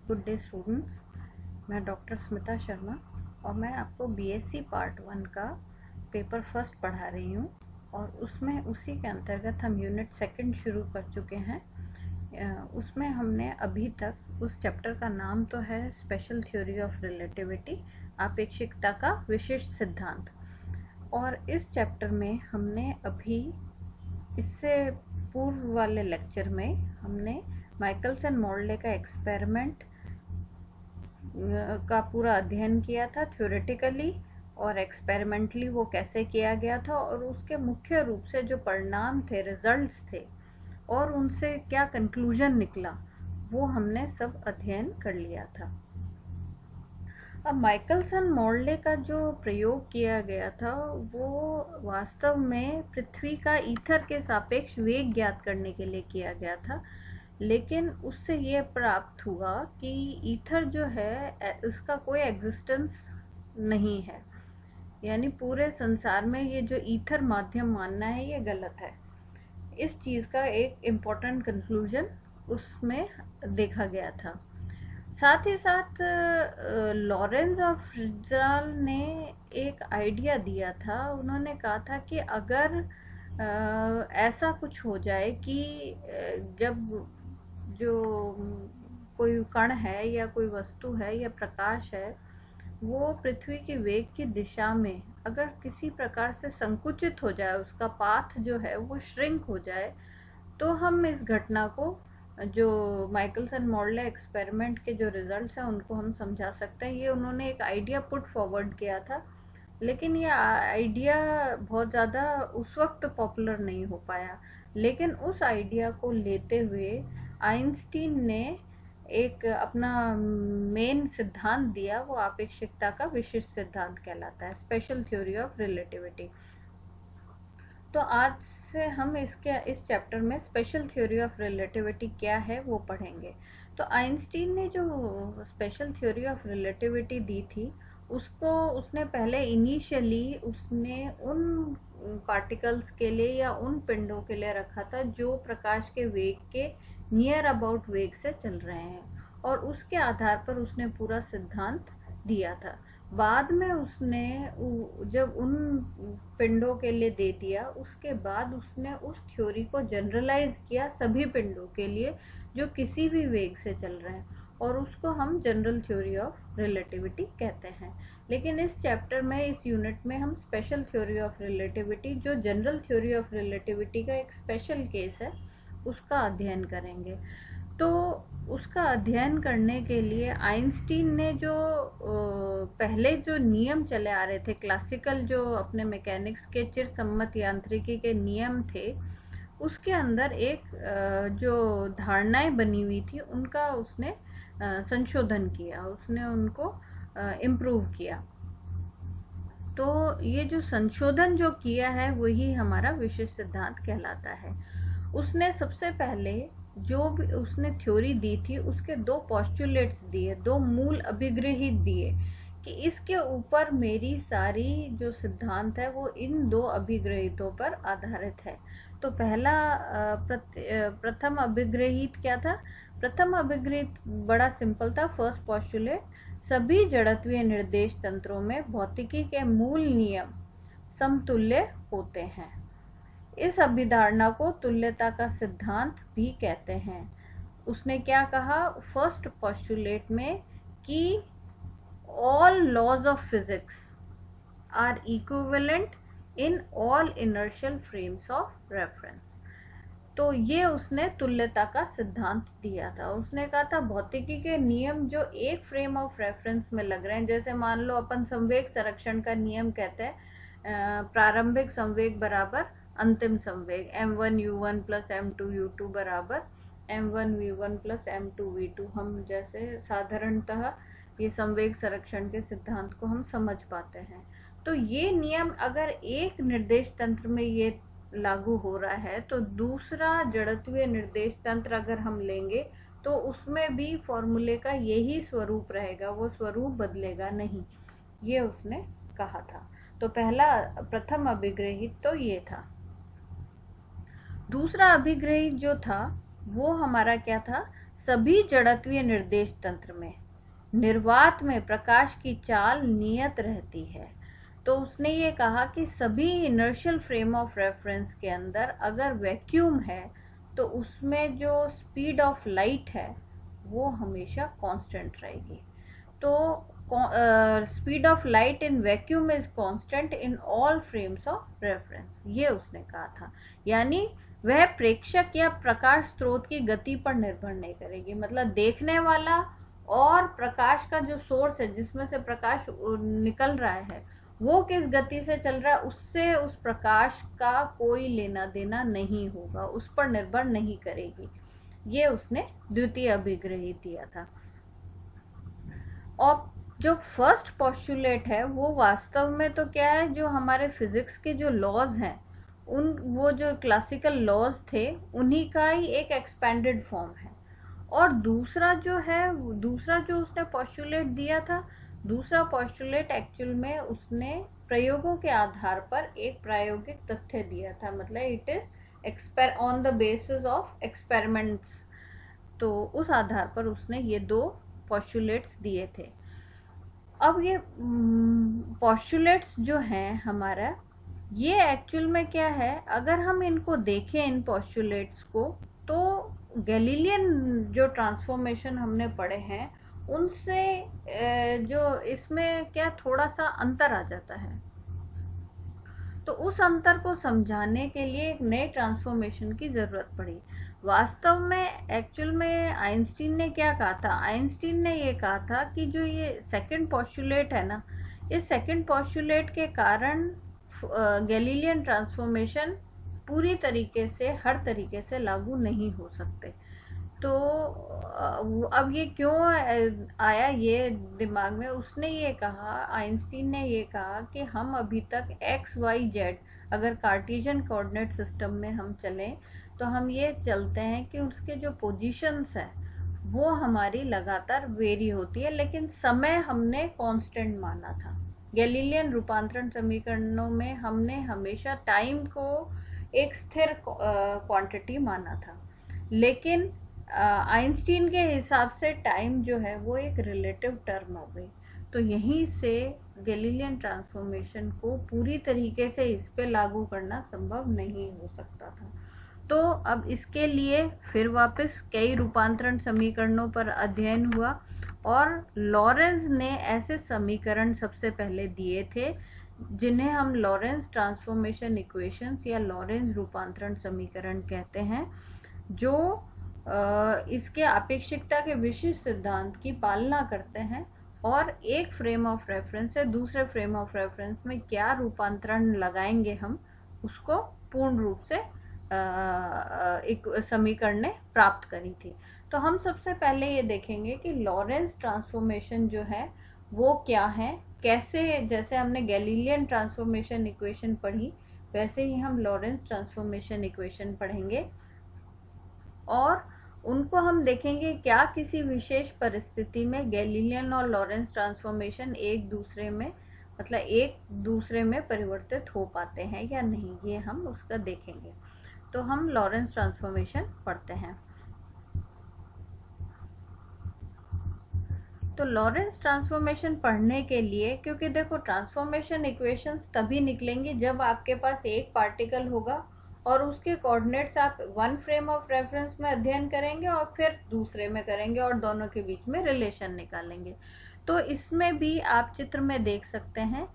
Good day students, मैं doctor Smita Sharma और मैं आपको बीएससी पार्ट 1 का पेपर फर्स्ट पढ़ा रही हूँ और उसमें उसी के अंतर्गत हम यूनिट सेकंड शुरू कर चुके हैं। उसमें हमने अभी तक उस चैप्टर का नाम तो है स्पेशल थ्योरी ऑफ रिलेटिविटी, आपेक्षिकता का विशिष्ट सिद्धांत। और इस चैप्टर में हमने अभी इससे पूर्व वाले लेक्चर में हमने माइकलसन मोर्ले का एक्सपेरिमेंट का पूरा अध्ययन किया था थ्योरेटिकली और एक्सपेरिमेंटली वो कैसे किया गया था और उसके मुख्य रूप से जो परिणाम थे, रिजल्ट्स थे और उनसे क्या कंक्लूजन निकला, वो हमने सब अध्ययन कर लिया था। अब माइकलसन मोर्ले का जो प्रयोग किया गया था वो वास्तव में पृथ्वी का ईथर के सापेक्ष वेग ज्ञात करने के लिए किया गया था, लेकिन उससे ये प्राप्त हुआ कि ईथर जो है उसका कोई एग्जिस्टेंस नहीं है, यानी पूरे संसार में ये जो ईथर माध्यम मानना है ये गलत है। इस चीज़ का एक इम्पोर्टेंट कंक्लूजन उसमें देखा गया था। साथ ही साथ लॉरेंज और फ्रिट्ज़ेल ने एक आइडिया दिया था। उन्होंने कहा था कि अगर ऐसा कुछ हो जाए कि जब जो कोई कण है या कोई वस्तु है या प्रकाश है वो पृथ्वी के वेग की दिशा में अगर किसी प्रकार से संकुचित हो जाए, उसका पाथ जो है वो श्रिंक हो जाए, तो हम इस घटना को, जो माइकलसन मोर्ले एक्सपेरिमेंट के जो रिजल्ट्स हैं उनको हम समझा सकते हैं। ये उन्होंने एक आइडिया पुट फॉरवर्ड किया था, लेकिन ये आइडिया बहुत ज़्यादा उस वक्त पॉपुलर नहीं हो पाया। लेकिन उस आइडिया को लेते हुए आइंस्टीन ने एक अपना मेन सिद्धांत दिया, वो आपेक्षिकता का विशिष्ट सिद्धांत कहलाता है, स्पेशल थ्योरी ऑफ रिलेटिविटी। तो आज से हम इस चैप्टर में स्पेशल थ्योरी ऑफ रिलेटिविटी क्या है वो पढ़ेंगे। तो आइंस्टीन ने जो स्पेशल थ्योरी ऑफ रिलेटिविटी दी थी उसने पहले इनिशियली उसने उन पार्टिकल्स के लिए या उन पिंडों के लिए रखा था जो प्रकाश के वेग के नियर अबाउट वेग से चल रहे हैं, और उसके आधार पर उसने पूरा सिद्धांत दिया था। बाद में उसने जब उन पिंडों के लिए दे दिया, उसके बाद उसने उस थ्योरी को जनरलाइज किया सभी पिंडों के लिए जो किसी भी वेग से चल रहे हैं, और उसको हम जनरल थ्योरी ऑफ रिलेटिविटी कहते हैं। लेकिन इस चैप्टर में, इस यूनिट में हम स्पेशल थ्योरी ऑफ रिलेटिविटी, जो जनरल थ्योरी ऑफ रिलेटिविटी का एक स्पेशल केस है, उसका अध्ययन करेंगे। तो उसका अध्ययन करने के लिए आइंस्टीन ने जो पहले जो नियम चले आ रहे थे, क्लासिकल जो अपने मैकेनिक्स के चिरसम्मत यांत्रिकी के नियम थे, उसके अंदर एक जो धारणाएं बनी हुई थी उनका उसने संशोधन किया, उसने उनको इम्प्रूव किया। तो ये जो संशोधन जो किया है वही हमारा विशिष्ट सिद्धांत कहलाता है। उसने सबसे पहले जो भी उसने थ्योरी दी थी उसके दो पोस्टुलेट्स दिए, दो मूल अभिगृहित दिए कि इसके ऊपर मेरी सारी जो सिद्धांत है वो इन दो अभिगृहितों पर आधारित है। तो पहला प्रथम अभिगृहित क्या था? प्रथम अभिगृहित बड़ा सिंपल था। फर्स्ट पोस्टुलेट, सभी जड़त्वीय निर्देश तंत्रों में भौतिकी के मूल नियम समतुल्य होते हैं। इस अभिधारणा को तुल्यता का सिद्धांत भी कहते हैं। उसने क्या कहा फर्स्ट पोस्टुलेट में कि all laws of physics are equivalent in all inertial frames of reference। तो ये उसने तुल्यता का सिद्धांत दिया था। उसने कहा था भौतिकी के नियम जो एक फ्रेम ऑफ रेफरेंस में लग रहे हैं, जैसे मान लो अपन संवेग संरक्षण का नियम कहते हैं, प्रारंभिक संवेग बराबर अंतिम संवेग, m1 u1 plus m2 u2 बराबर m1 v1 plus m2 v2। हम जैसे साधारणतः ये संवेग संरक्षण के सिद्धांत को हम समझ पाते हैं। तो ये नियम अगर एक निर्देश तंत्र में ये लागू हो रहा है, तो दूसरा जड़त्वीय निर्देश तंत्र अगर हम लेंगे तो उसमें भी फॉर्मूले का यही स्वरूप रहेगा, वो स्वरूप बदलेगा नहीं, ये उसने कहा था। तो पहला प्रथम अभिगृहित तो ये था। दूसरा अभिगृहित जो था वो हमारा क्या था? सभी जड़त्वीय निर्देश तंत्र में निर्वात में प्रकाश की चाल नियत रहती है। तो उसने ये कहा कि सभी इनर्शियल फ्रेम ऑफ रेफरेंस के अंदर अगर वैक्यूम है तो उसमें जो स्पीड ऑफ लाइट है वो हमेशा कांस्टेंट रहेगी। तो speed of light in vacuum is constant in all frames of reference, ये उसने कहा था। यानी वह प्रेक्षक या प्रकाश स्रोत की गति पर निर्भर नहीं करेगी, मतलब देखने वाला और प्रकाश का जो सोर्स है जिसमें से प्रकाश निकल रहा है वो किस गति से चल रहा है उससे उस प्रकाश का कोई लेना देना नहीं होगा, उस पर निर्भर नहीं करेगी। ये उसने द्वितीय अभिग्रही दिया था। और जो फर्स्ट पोस्टुलेट है वो वास्तव में तो क्या है, जो हमारे फिजिक्स के जो लॉज हैं वो जो क्लासिकल लॉज थे उन्हीं का ही एक एक्सपेंडेड फॉर्म है। और दूसरा जो उसने पोस्टुलेट दिया था, दूसरा पोस्टुलेट एक्चुअल में उसने प्रयोगों के आधार पर एक प्रायोगिक तथ्य दिया था, मतलब it is on the basis of experiments. तो उस आधार पर उसने ये दो पोस्टुलेट्स दिए थे। अब ये पोस्टुलेट्स जो हैं हमारा, ये एक्चुअल में क्या है, अगर हम इनको देखें इन पोस्टुलेट्स को, तो गैलीलियन जो ट्रांसफॉर्मेशन हमने पढ़े हैं उनसे जो इसमें क्या थोड़ा सा अंतर आ जाता है। तो उस अंतर को समझाने के लिए एक नए ट्रांसफॉर्मेशन की जरूरत पड़ी। वास्तव में एक्चुअल में आइंस्टीन ने क्या कहा था, आइंस्टीन ने ये कहा था कि जो ये सेकंड पोस्टुलेट है ना, इस सेकंड पोस्टुलेट के कारण गैलीलियन ट्रांसफॉर्मेशन पूरी तरीके से हर तरीके से लागू नहीं हो सकते। तो अब ये क्यों आया ये दिमाग में, उसने ये कहा, आइंस्टीन ने ये कहा कि हम अभी तक एक्स वाई जेड अगर कार्टेशियन कोऑर्डिनेट सिस्टम में हम चलें तो हम ये चलते हैं कि उसके जो पोजीशंस है वो हमारी लगातार वेरी होती है, लेकिन समय हमने कांस्टेंट माना था। गैलीलियन रूपांतरण समीकरणों में हमने हमेशा टाइम को एक स्थिर क्वांटिटी माना था, लेकिन आइंस्टीन के हिसाब से टाइम जो है वो एक रिलेटिव टर्म हो गई। तो यहीं से गैलीलियन ट्रांसफॉर्मेशन को पूरी तरीके से इस पे लागू करना संभव नहीं हो सकता था। तो अब इसके लिए फिर वापस कई रूपांतरण समीकरणों पर अध्ययन हुआ और लॉरेंस ने ऐसे समीकरण सबसे पहले दिए थे जिन्हें हम लॉरेंस ट्रांसफॉर्मेशन इक्वेशंस या लॉरेंस रूपांतरण समीकरण कहते हैं, जो इसके आपेक्षिकता के विशिष्ट सिद्धांत की पालना करते हैं और एक फ्रेम ऑफ रेफरेंस से दूसरे फ्रेम ऑफ रेफरेंस में क्या रूपांतरण लगाएंगे हम उसको पूर्ण रूप से एक समीकरण ने प्राप्त करी थी। तो हम सबसे पहले ये देखेंगे कि लॉरेंस ट्रांसफॉर्मेशन जो है वो क्या है, कैसे, जैसे हमने गैलीलियन ट्रांसफॉर्मेशन इक्वेशन पढ़ी वैसे ही हम लॉरेंस ट्रांसफॉर्मेशन इक्वेशन पढ़ेंगे और उनको हम देखेंगे क्या किसी विशेष परिस्थिति में गैलीलियन और लॉरेंस ट्रांसफॉर्मेशन एक दूसरे में परिवर्तित हो पाते हैं या नहीं, ये हम उसका देखेंगे। तो हम लॉरेंस ट्रांसफॉर्मेशन पढ़ते हैं। तो लॉरेंस ट्रांसफॉर्मेशन पढ़ने के लिए, क्योंकि देखो ट्रांसफॉर्मेशन इक्वेशंस तभी निकलेंगी जब आपके पास एक पार्टिकल होगा और उसके कोऑर्डिनेट्स आप वन फ्रेम ऑफ रेफरेंस में अध्ययन करेंगे और फिर दूसरे में करेंगे और दोनों के बीच में रिलेशन निकालेंगे। तो इसमें भी आप चित्र में देख सकते हैं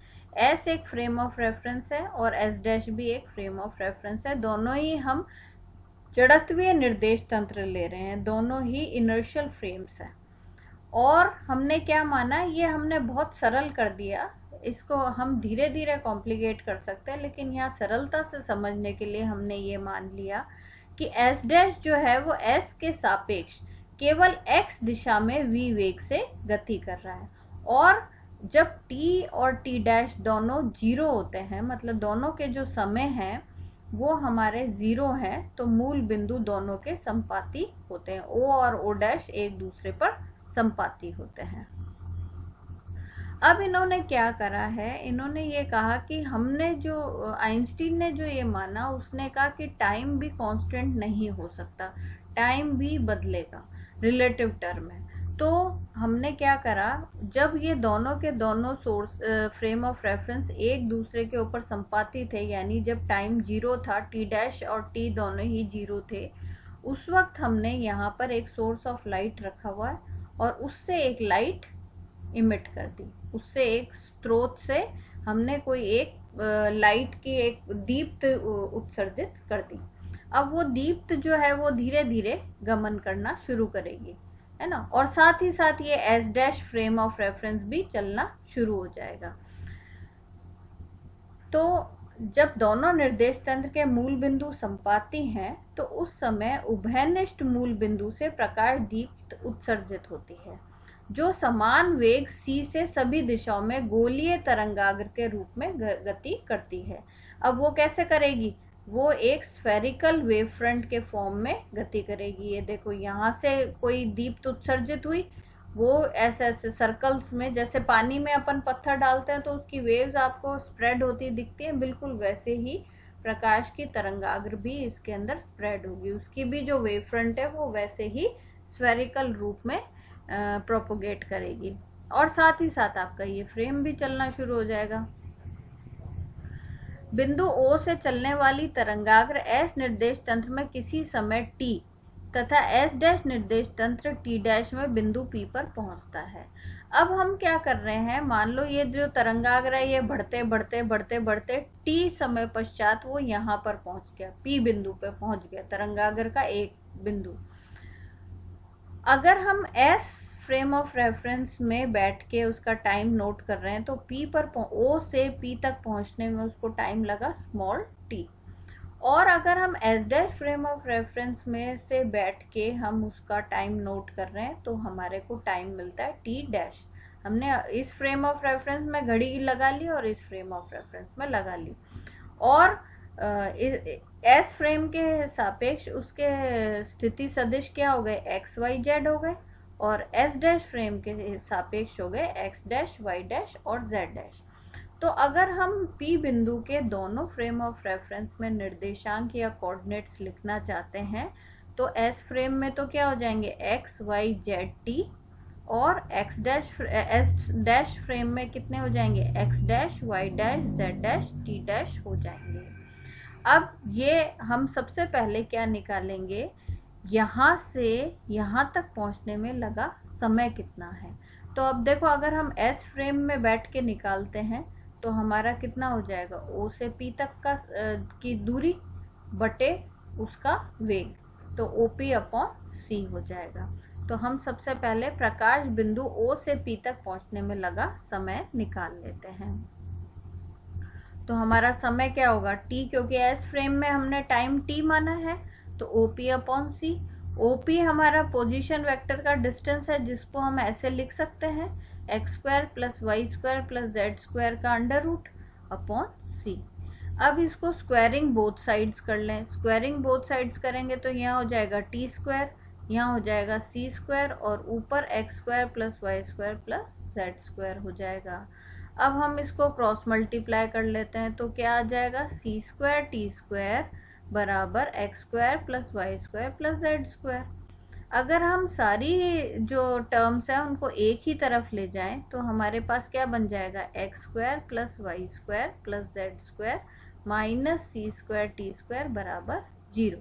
S एक फ्रेम ऑफ रेफरेंस है और S' भी एक फ्रेम ऑफ रेफरेंस है। दोनों ही हम जड़त्वीय निर्देश तंत्र ले रहे हैं, दोनों ही इनर्शियल फ्रेम्स हैं। और हमने क्या माना, ये हमने बहुत सरल कर दिया, इसको हम धीरे धीरे कॉम्प्लिकेट कर सकते हैं, लेकिन यहाँ सरलता से समझने के लिए हमने ये मान लिया कि S' जो है वो S के सापेक्ष केवल x दिशा में v वेग से गति कर रहा है। और जब t और t' दोनों 0 होते हैं, मतलब दोनों के जो समय हैं वो हमारे 0 हैं, तो मूल बिंदु दोनों के संपाती होते हैं, O और O' एक दूसरे पर संपाती होते हैं। अब इन्होंने क्या करा है, इन्होंने ये कहा कि हमने जो आइंस्टीन ने जो ये माना, उसने कहा कि टाइम भी कांस्टेंट नहीं हो सकता, टाइम भी बदलेगा। रिलेटिव टर्म है। तो हमने क्या करा, जब ये दोनों के दोनों सोर्स फ्रेम ऑफ रेफरेंस एक दूसरे के ऊपर संपाती थे, यानी जब टाइम 0 था, टी डैश और टी दोनों ही 0 थे, उस वक्त हमने यहाँ पर एक सोर्स ऑफ लाइट रखा हुआ है और उससे एक लाइट इमिट कर दी, उससे एक स्रोत से हमने कोई एक लाइट की एक दीप्त उत्सर्जित कर दी। अब वो दीप्त जो है वो धीरे धीरे गमन करना शुरू करेगी, है ना, और साथ ही साथ ये S dash frame of reference भी चलना शुरू हो जाएगा। तो जब दोनों निर्देश तंत्र के मूल बिंदु संपाती हैं तो उस समय उभयनिष्ठ मूल बिंदु से प्रकाश दीप्त उत्सर्जित होती है, जो समान वेग c से सभी दिशाओं में गोलीय तरंगाग्र के रूप में गति करती है। अब वो कैसे करेगी, वो एक स्फेरिकल वेव फ्रंट के फॉर्म में गति करेगी। ये देखो, यहाँ से कोई दीप्त उत्सर्जित हुई, वो ऐसे ऐसे सर्कल्स में, जैसे पानी में अपन पत्थर डालते हैं तो उसकी वेव्स आपको स्प्रेड होती दिखती है, बिल्कुल वैसे ही प्रकाश की तरंगाग्र भी इसके अंदर स्प्रेड होगी, उसकी भी जो वेव फ्रंट है वो वैसे ही स्फेरिकल रूप में प्रोपोगेट करेगी, और साथ ही साथ आपका ये फ्रेम भी चलना शुरू हो जाएगा। बिंदु O से चलने वाली तरंगाग्र S निर्देश तंत्र में किसी समय t तथा S डैश निर्देश तंत्र t डैश में बिंदु P पर पहुंचता है। अब हम क्या कर रहे हैं, मान लो ये जो तरंगाग्र है ये बढ़ते बढ़ते बढ़ते बढ़ते t समय पश्चात वो यहाँ पर पहुंच गया, P बिंदु पे पहुंच गया, तरंगाग्र का एक बिंदु। अगर हम S फ्रेम ऑफ रेफरेंस में बैठ के उसका टाइम नोट कर रहे हैं तो P पर O से P तक पहुंचने में उसको टाइम लगा स्मॉल t, और अगर हम S dash frame of reference में से बैठ के हम उसका टाइम नोट कर रहे हैं तो हमारे को टाइम मिलता है t डैश। हमने इस फ्रेम ऑफ रेफरेंस में घड़ी लगा ली और इस फ्रेम ऑफ रेफरेंस में लगा ली, और S फ्रेम के सापेक्ष उसके स्थिति सदिश क्या हो गए, x y z हो गए, और S डैश फ्रेम के सापेक्ष हो गए x डैश y डैश और z डैश। तो अगर हम P बिंदु के दोनों फ्रेम ऑफ रेफरेंस में निर्देशांक या कोऑर्डिनेट्स लिखना चाहते हैं तो S फ्रेम में तो क्या हो जाएंगे, x y z t, और S डैश फ्रेम में कितने हो जाएंगे, x dash y dash z dash t dash हो जाएंगे। अब ये हम सबसे पहले क्या निकालेंगे, यहाँ से यहाँ तक पहुँचने में लगा समय कितना है। तो अब देखो, अगर हम S फ्रेम में बैठ के निकालते हैं तो हमारा कितना हो जाएगा, O से P तक का की दूरी बटे उसका वेग, तो OP अपॉन C हो जाएगा। तो हम सबसे पहले प्रकाश बिंदु O से P तक पहुँचने में लगा समय निकाल लेते हैं। तो हमारा समय क्या होगा, t, क्योंकि S फ्रेम में हमने टाइम t माना है तो OP अपॉन C। OP हमारा पोजीशन वेक्टर का डिस्टेंस है, जिसको हम ऐसे लिख सकते हैं x square plus y square plus z square का अंडर रूट अपॉन C। अब इसको स्क्वायरिंग बोथ साइड्स कर लें, स्क्वायरिंग बोथ साइड्स करेंगे तो यहाँ हो जाएगा t स्क्वायर, यहाँ हो जाएगा c स्क्वायर, और ऊपर x square plus y square plus z square हो जाएगा। अब हम इसको क्रॉस मल्टीप्लाई कर लेते हैं तो क्या आ जाएगा, c स्क्वायर t स्क्वायर बराबर x square plus y square plus z square. अगर हम सारी जो टर्म्स हैं उनको एक ही तरफ ले जाएं तो हमारे पास क्या बन जाएगा, x square plus y square plus z square minus c square t square बराबर 0,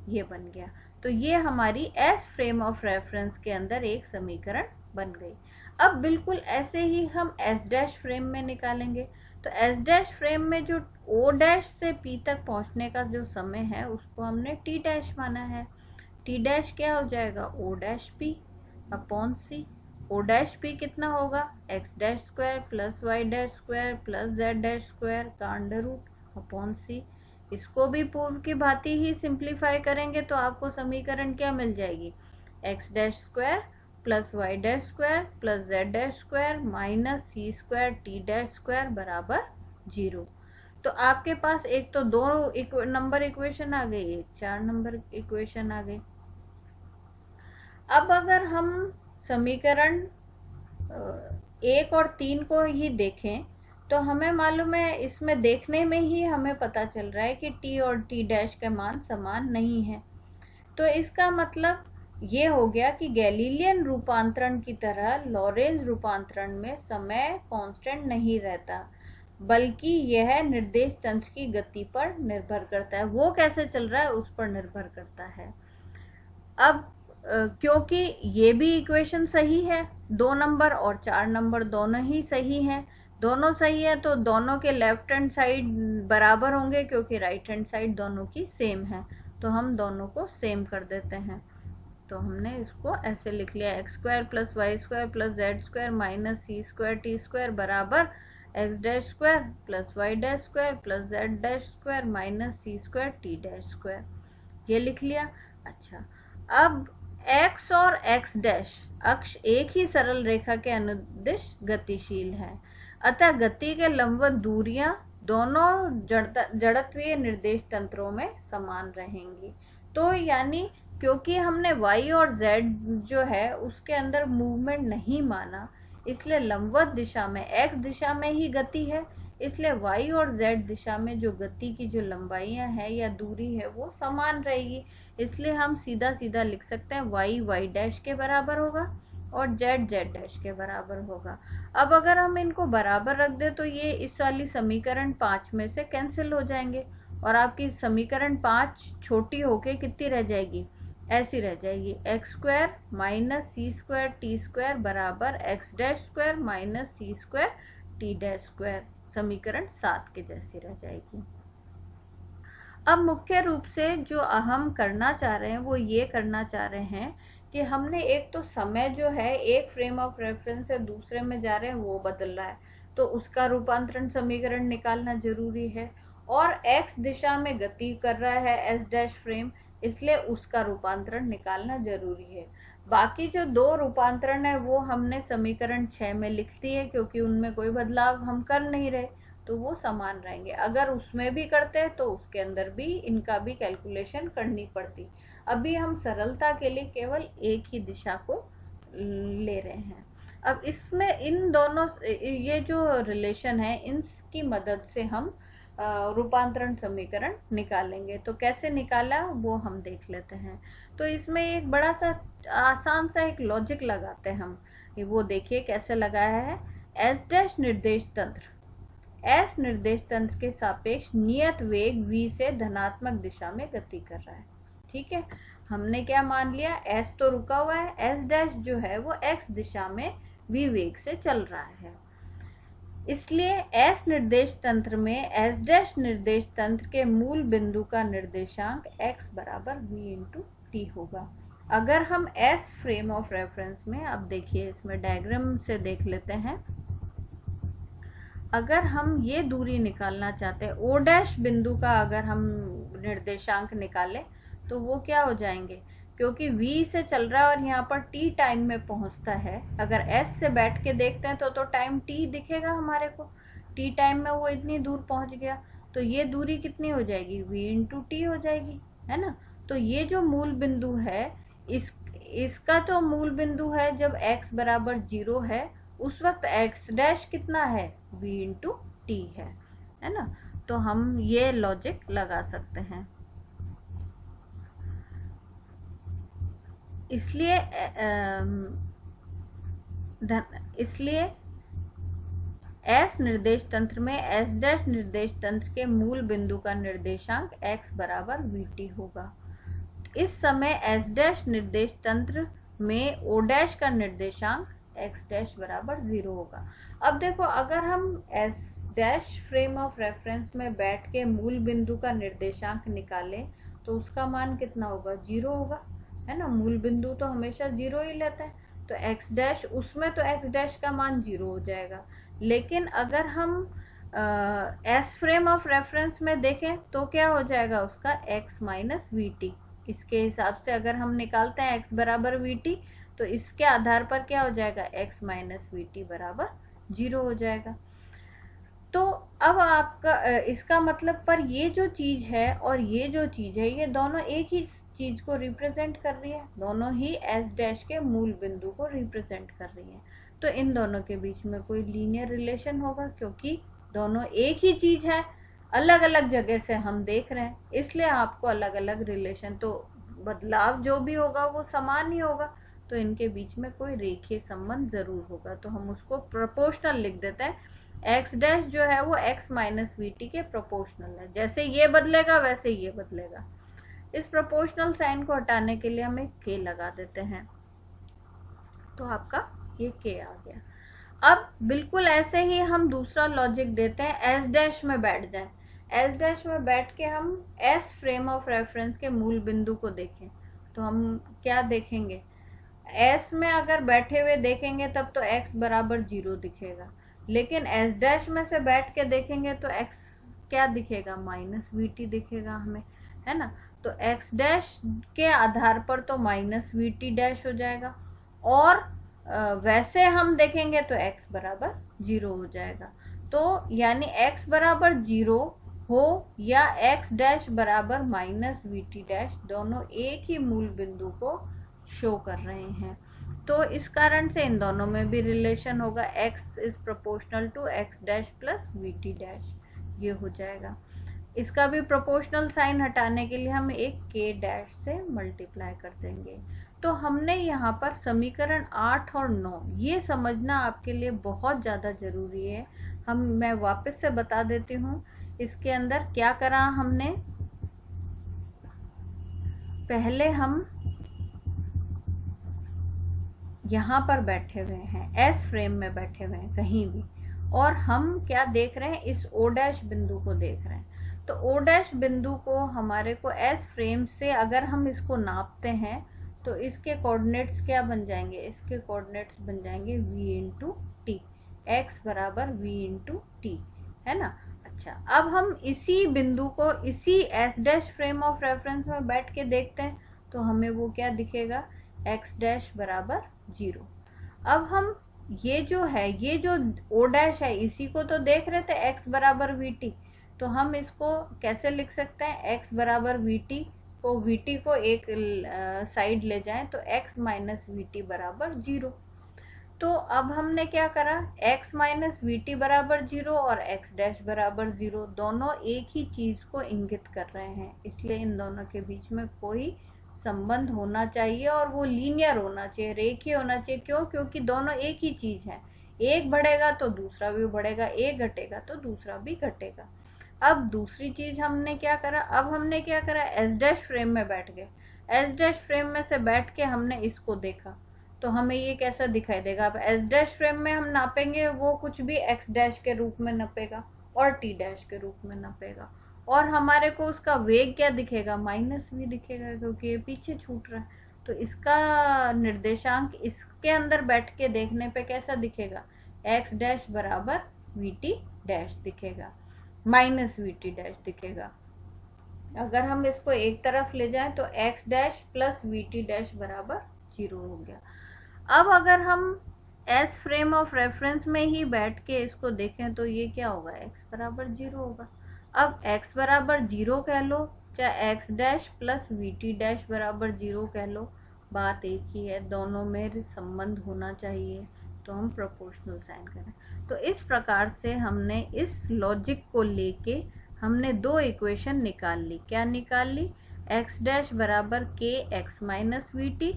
ये बन गया। तो ये हमारी S फ्रेम ऑफ रेफरेंस के अंदर एक समीकरण बन गई। अब बिल्कुल ऐसे ही हम S डैश फ्रेम में निकालेंगे। तो S डैश फ्रेम में जो O डैश से P तक पहुंचने का जो समय है उसको हमने T डैश माना है। T डैश क्या हो जाएगा, O dash P upon C। O dash P कितना होगा, x dash square plus y dash square plus z dash square का अंडर रूट अपॉन C। इसको भी पूर्व की भांति ही सिंप्लीफाई करेंगे तो आपको समीकरण क्या मिल जाएगी, x dash square plus y dash square plus z dash square minus c square t dash square बराबर 0। तो आपके पास एक तो 2 नंबर इक्वेशन आ गई, एक 4 नंबर इक्वेशन आ गई। अब अगर हम समीकरण 1 और 3 को ही देखें तो हमें मालूम है, इसमें देखने में ही हमें पता चल रहा है कि t और t डैश के मान समान नहीं है। तो इसका मतलब ये हो गया कि गैलीलियन रूपांतरण की तरह लॉरेंज रूपांतरण में समय कांस्टेंट नहीं रहता, बल्कि यह निर्देश तंत्र की गति पर निर्भर करता है। वो कैसे चल रहा है उस पर निर्भर करता है। अब क्योंकि ये भी इक्वेशन सही है, 2 नंबर और 4 नंबर दोनों ही सही हैं, दोनों सही है तो दोनों के लेफ्ट हैंड साइड बराबर होंगे, क्योंकि राइट हैंड साइड दोनों की सेम है, तो हम दोनों को सेम कर देते हैं। तो हमने इसको ऐसे लिख लिया, x square plus y square plus z square minus c square t square बराबर x dash square plus y dash square plus z dash square minus c square t dash square, ये लिख लिया। अच्छा, अब x और x dash अक्ष एक ही सरल रेखा के अनुदिश गतिशील है, अतः गति के लंबवत दूरियां दोनों जड़त्वीय निर्देश तंत्रों में समान रहेंगी। तो यानी क्योंकि हमने y और z जो है उसके अंदर मूवमेंट नहीं माना, इसलिए लंबवत दिशा में x दिशा में ही गति है, इसलिए y और z दिशा में जो गति की जो लंबाइयां है या दूरी है वो समान रहेगी। इसलिए हम सीधा सीधा लिख सकते हैं y y डैश के बराबर होगा और z z डैश के बराबर होगा। अब अगर हम इनको बराबर रख दें तो ये इस वाली समीकरण 5 में से कैंसिल हो जाएंगे और आपकी समीकरण 5 छोटी होके कितनी रह जाएगी, ऐसी रह जाएगी, x square minus c square t square बराबर x dash square minus c square t dash square, समीकरण 7 के जैसी रह जाएगी। अब मुख्य रूप से जो हम करना चाह रहे हैं वो ये करना चाह रहे हैं कि हमने एक तो समय जो है एक फ्रेम ऑफ रेफरेंस से दूसरे में जा रहे हैं वो बदल रहा है, तो उसका रूपांतरण समीकरण निकालना जरूरी है, और x दिशा में गति कर रहा है एस डैश फ्रेम, इसलिए उसका रूपांतरण निकालना जरूरी है। बाकी जो 2 रूपांतरण है वो हमने समीकरण 6 में लिख दिए, क्योंकि उनमें कोई बदलाव हम कर नहीं रहे, तो वो समान रहेंगे। अगर उसमें भी करते हैं तो उसके अंदर भी इनका भी कैलकुलेशन करनी पड़ती। अभी हम सरलता के लिए केवल एक ही दिशा को ले रहे हैं। अब इसमें इन दोनों ये जो रिलेशन है इनकी मदद से हम रूपांतरण समीकरण निकालेंगे। तो कैसे निकाला वो हम देख लेते हैं। तो इसमें एक बड़ा सा आसान सा एक लॉजिक लगाते हैं हम, वो देखिए कैसे लगाया है। एस डैश निर्देश तंत्र एस निर्देश तंत्र के सापेक्ष नियत वेग v से धनात्मक दिशा में गति कर रहा है। ठीक है, हमने क्या मान लिया, s तो रुका हुआ है, s डैश जो है वो x दिशा में v वेग से चल रहा है, इसलिए s निर्देश तंत्र में s डैश निर्देश तंत्र के मूल बिंदु का निर्देशांक x बराबर v इंटू टी होगा। अगर हम s फ्रेम ऑफ रेफरेंस में, अब देखिए इसमें डायग्राम से देख लेते हैं, अगर हम ये दूरी निकालना चाहते हैं o डैश बिंदु का, अगर हम निर्देशांक निकालें तो वो क्या हो जाएंगे, क्योंकि v से चल रहा है और यहाँ पर t टाइम में पहुंचता है, अगर s से बैठ के देखते हैं तो टाइम t दिखेगा हमारे को, t टाइम में वो इतनी दूर पहुंच गया, तो ये दूरी कितनी हो जाएगी, v इंटू टी हो जाएगी, है ना। तो ये जो मूल बिंदु है इसका तो मूल बिंदु है जब x बराबर 0 है, उस वक्त x डैश कितना है, v इंटू टी है ना। तो हम ये लॉजिक लगा सकते हैं। इसलिए S निर्देश तंत्र में S डैश निर्देश तंत्र के मूल बिंदु का निर्देशांक x बराबर vt होगा। इस समय S डैश निर्देश तंत्र में O डैश का निर्देशांक x डैश बराबर 0 होगा। अब देखो, अगर हम S dash frame of reference में बैठ के मूल बिंदु का निर्देशांक निकालें तो उसका मान कितना होगा, 0 होगा, है ना। मूल बिंदु तो हमेशा 0 ही लेता है, तो x डैश, उसमें तो x डैश का मान 0 हो जाएगा। लेकिन अगर हम S फ्रेम ऑफ रेफरेंस में देखें तो क्या हो जाएगा उसका, x माइनस वी टी। इसके हिसाब से अगर हम निकालते हैं x बराबर वी टी, तो इसके आधार पर क्या हो जाएगा, x माइनस वी टी बराबर 0 हो जाएगा। तो अब आपका इसका मतलब पर ये जो चीज है और ये जो चीज है ये दोनों एक ही चीज को रिप्रेजेंट कर रही है, दोनों ही S डैश के मूल बिंदु को रिप्रेजेंट कर रही है। तो इन दोनों के बीच में कोई लीनियर रिलेशन होगा, क्योंकि दोनों एक ही चीज है, अलग अलग जगह से हम देख रहे हैं, इसलिए आपको अलग अलग रिलेशन तो बदलाव जो भी होगा वो समान ही होगा, तो इनके बीच में कोई रेखीय संबंध जरूर होगा। तो हम उसको प्रोपोर्शनल लिख देते हैं। एक्स डैश जो है वो एक्स माइनस वी टी के प्रोपोर्शनल है, जैसे ये बदलेगा वैसे ये बदलेगा। इस प्रोपोर्शनल साइन को हटाने के लिए हम एक के लगा देते हैं, तो आपका ये के आ गया। अब बिल्कुल ऐसे ही हम दूसरा लॉजिक देते हैं, एस डैश में बैठ जाए। एस डैश में बैठ के हम एस फ्रेम ऑफ रेफरेंस के मूल बिंदु को देखें, तो हम क्या देखेंगे, एस में अगर बैठे हुए देखेंगे तब तो एक्स बराबर 0 दिखेगा, लेकिन एस डैश में से बैठ के देखेंगे तो एक्स क्या दिखेगा, माइनस वी टी दिखेगा हमें, है ना। तो एक्स डैश के आधार पर तो माइनस वी टी डैश हो जाएगा, और वैसे हम देखेंगे तो x बराबर 0 हो जाएगा। तो यानी x बराबर 0 हो या x डैश बराबर माइनस वी टी डैश, दोनों एक ही मूल बिंदु को शो कर रहे हैं। तो इस कारण से इन दोनों में भी रिलेशन होगा, x is proportional to x dash plus v t dash, ये हो जाएगा। इसका भी प्रोपोर्शनल साइन हटाने के लिए हम एक k डैश से मल्टीप्लाई कर देंगे। तो हमने यहाँ पर समीकरण 8 और 9 ये समझना आपके लिए बहुत ज़्यादा ज़रूरी है। मैं वापस से बता देती हूँ, इसके अंदर क्या करा हमने, पहले हम यहाँ पर बैठे हुए हैं, एस फ्रेम में बैठे हुए हैं कहीं भी, और हम क्या देख रहे हैं, इस ओ डैश बिंदु को देख रहे हैं। तो ओ डैश बिंदु को हमारे को एस फ्रेम से अगर हम इसको नापते हैं तो इसके कोऑर्डिनेट्स क्या बन जाएंगे, इसके कोऑर्डिनेट्स बन जाएंगे v इंटू टी, एक्स बराबर v इंटू टी, है ना। अच्छा, अब हम इसी बिंदु को इसी S dash frame of reference में बैठ के देखते हैं, तो हमें वो क्या दिखेगा, एक्स डैश बराबर 0। अब हम ये जो है, ये जो ओ डैश है, इसी को तो देख रहे थे एक्स बराबर वी टी, तो हम इसको कैसे लिख सकते हैं, एक्स बराबर वी टी को, वी टी को एक साइड ले जाएं तो x माइनस वी टी बराबर 0। तो अब हमने क्या करा, x माइनस वी टी बराबर 0 और x डैश बराबर 0 दोनों एक ही चीज को इंगित कर रहे हैं, इसलिए इन दोनों के बीच में कोई संबंध होना चाहिए और वो लीनियर होना चाहिए, रेखीय होना चाहिए। क्यों, क्योंकि दोनों एक ही चीज है, एक बढ़ेगा तो दूसरा भी बढ़ेगा, एक घटेगा तो दूसरा भी घटेगा। अब दूसरी चीज हमने क्या करा, अब हमने क्या करा, एस डैश फ्रेम में बैठ गए। एस डैश फ्रेम में से बैठ के हमने इसको देखा, तो हमें ये कैसा दिखाई देगा। अब एस डैश फ्रेम में हम नापेंगे, वो कुछ भी एक्स डैश के रूप में नपेगा और टी डैश के रूप में नपेगा, और हमारे को उसका वेग क्या दिखेगा, माइनस वी दिखेगा, क्योंकि ये पीछे छूट रहा है। तो इसका निर्देशांक इसके अंदर बैठ के देखने पे कैसा दिखेगा, एक्स डैश बराबर वी टी डैश दिखेगा, माइनस वी टी डैश दिखेगा। अगर हम इसको एक तरफ ले जाएं तो x dash plus v t dash बराबर 0 हो गया। अब अगर हम एस फ्रेम ऑफ रेफरेंस में ही बैठ के इसको देखें तो ये क्या होगा, x बराबर 0 होगा। अब x बराबर 0 कह लो, चाहे x dash plus v t dash बराबर 0 कह लो, बात एक ही है, दोनों में संबंध होना चाहिए, तो हम प्रोपोर्शनल साइन करें। तो इस प्रकार से हमने इस लॉजिक को लेके हमने दो इक्वेशन निकाल ली। क्या निकाल ली, x डैश बराबर के एक्स माइनस वी टी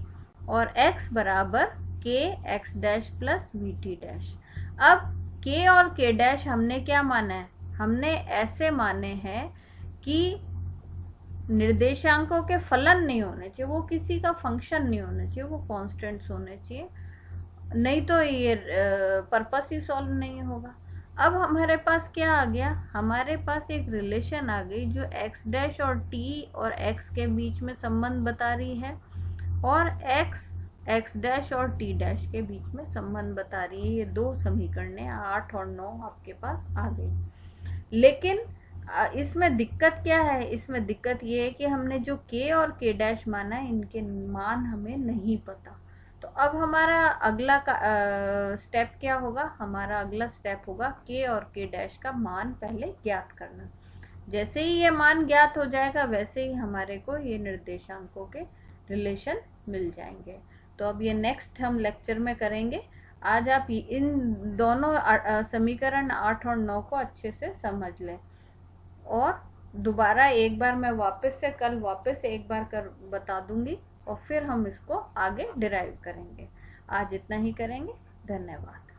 और x बराबर के x dash plus v t dash. अब k और k डैश हमने क्या माना है, हमने ऐसे माने हैं कि निर्देशांकों के फलन नहीं होने चाहिए, वो किसी का फंक्शन नहीं होना चाहिए, वो कांस्टेंट्स होने चाहिए, नहीं तो ये पर्पस ही सॉल्व नहीं होगा। अब हमारे पास क्या आ गया, हमारे पास एक रिलेशन आ गई जो x डैश और t और x के बीच में संबंध बता रही है, और x डैश और t डैश के बीच में संबंध बता रही है। ये दो समीकरणें 8 और 9 आपके पास आ गई। लेकिन इसमें दिक्कत क्या है, इसमें दिक्कत ये है कि हमने जो k और k डैश माना है, इनके मान हमें नहीं पता। तो अब हमारा अगला स्टेप क्या होगा, हमारा अगला स्टेप होगा k और k डैश का मान पहले ज्ञात करना। जैसे ही ये मान ज्ञात हो जाएगा वैसे ही हमारे को ये निर्देशांकों के रिलेशन मिल जाएंगे। तो अब ये नेक्स्ट हम लेक्चर में करेंगे। आज आप इन दोनों समीकरण 8 और 9 को अच्छे से समझ लें और दोबारा एक बार मैं वापस से कल वापस एक बार कर बता दूंगी और फिर हम इसको आगे डिराइव करेंगे। आज इतना ही करेंगे। धन्यवाद।